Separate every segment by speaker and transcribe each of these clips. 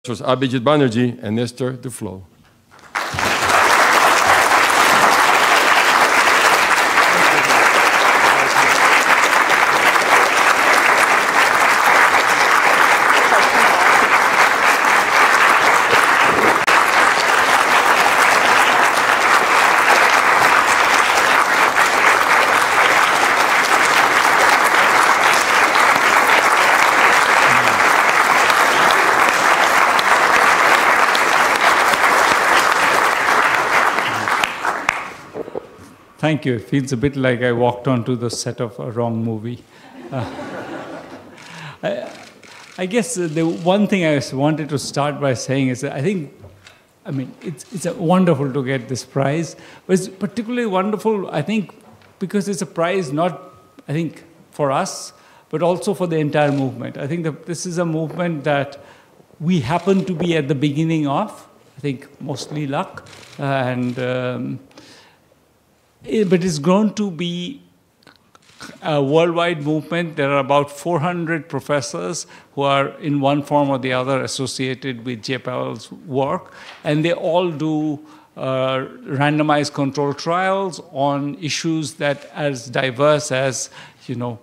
Speaker 1: Abhijit Banerjee and Esther Duflo.
Speaker 2: Thank you. It feels a bit like I walked onto the set of a wrong movie. I guess the one thing I wanted to start by saying is that I mean, it's wonderful to get this prize. But it's particularly wonderful, I think, because it's a prize not, I think, for us, but also for the entire movement. I think that this is a movement that we happen to be at the beginning of. I think mostly luck. But it's grown to be a worldwide movement. There are about 400 professors who are in one form or the other associated with Jay Powell's work, and they all do randomized control trials on issues that as diverse as, you know,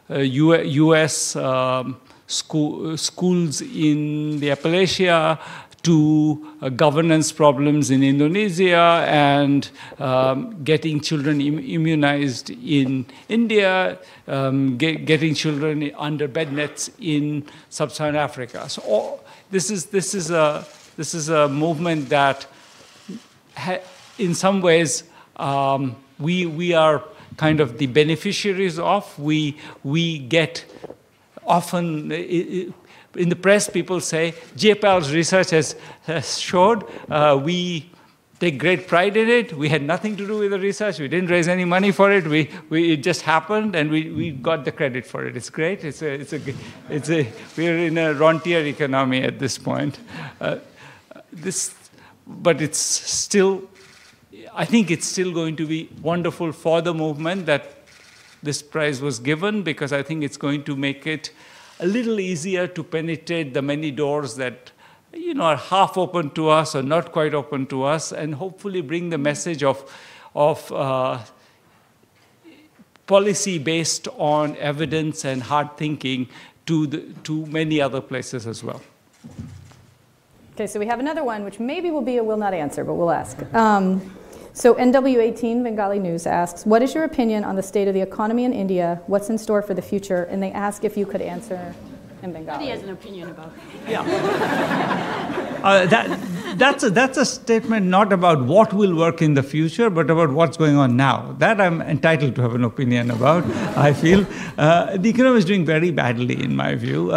Speaker 2: U.S. Schools in the Appalachia, to governance problems in Indonesia, and getting children immunized in India, getting children under bed nets in sub-Saharan Africa. So this is a movement that, in some ways, we are kind of the beneficiaries of. We get often. In the press, people say, Jay Powell's research has showed, we take great pride in it. We had nothing to do with the research. We didn't raise any money for it. It just happened, and we got the credit for it. It's great. We're in a rentier economy at this point. But it's still, I think it's still going to be wonderful for the movement that this prize was given, because I think it's going to make it a little easier to penetrate the many doors that, you know, are half open to us or not quite open to us, and hopefully bring the message of policy based on evidence and hard thinking to many other places as well.
Speaker 3: Okay, so we have another one, which maybe will be a will not answer, but we'll ask. So NW18 Bengali News asks, what is your opinion on the state of the economy in India? What's in store for the future? And they ask if you could answer in Bengali.
Speaker 4: He has an opinion about it.
Speaker 2: Yeah. That's a statement not about what will work in the future, but about what's going on now. That I'm entitled to have an opinion about, I feel. The economy is doing very badly, in my view.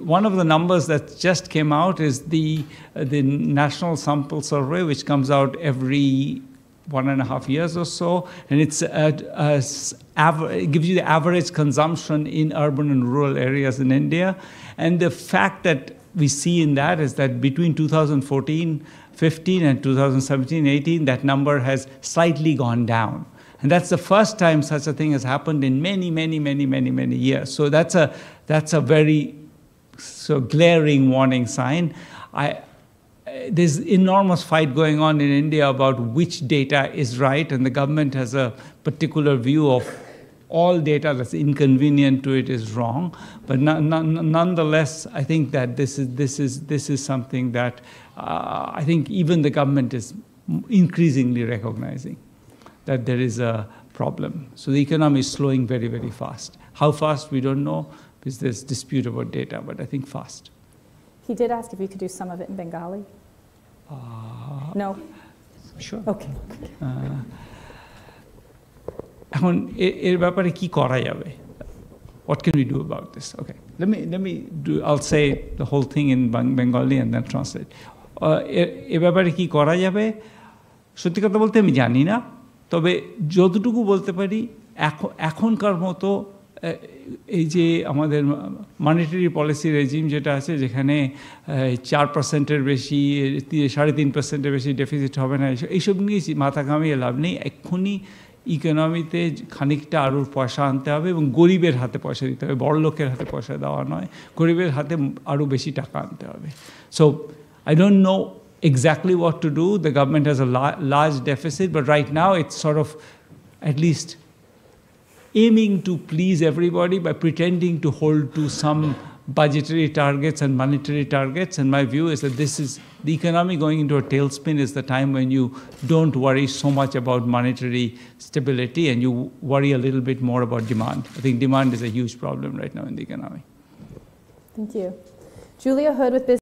Speaker 2: One of the numbers that just came out is the National Sample Survey, which comes out every 1.5 years or so, and it gives you the average consumption in urban and rural areas in India. And the fact that we see in that is that between 2014-15 and 2017-18, that number has slightly gone down. And that's the first time such a thing has happened in many, many, many, many, many years. So that's a very glaring warning sign. There's enormous fight going on in India about which data is right, and the government has a particular view of all data that's inconvenient to it is wrong. But nonetheless, I think that this is something that I think even the government is increasingly recognizing, that there is a problem. So the economy is slowing very, very fast. How fast, we don't know, because there's dispute about data, but I think fast.
Speaker 3: He did ask if you could do some of it in Bengali. No?
Speaker 2: Sure.
Speaker 3: Okay.
Speaker 2: এখন এর ব্যাপারে কি করা যাবে? What can we do about this? Okay, I'll say the whole thing in Bengali and then translate. এ ব্যাপারে কি করা যাবে? সত্যি কথা বলতে আমি জানি না, তবে যতটুকু বলতে পারি এখনকার মতো এই যে আমাদের মনিটারি পলিসি রেজিম যেটা আছে, যেখানে 4%-এর বেশি 3.5%-এর বেশি ডেফিসিট হবে না, এইসব নিয়ে মাথা ঘামিয়ে লাভ নেই। এক্ষুনি ইকোনমিতে খানিকটা আরও পয়সা আনতে হবে এবং গরিবের হাতে পয়সা দিতে হবে, বড় লোকের হাতে পয়সা দেওয়া নয়, গরিবের হাতে আরও বেশি টাকা আনতে হবে। So I don't know exactly what to do. The government has a large deficit, but right now it's sort of at least aiming to please everybody by pretending to hold to some budgetary targets and monetary targets. And my view is that this is the economy going into a tailspin is the time when you don't worry so much about monetary stability and you worry a little bit more about demand. I think demand is a huge problem right now in the economy.
Speaker 3: Thank you. Julia Hood with Business.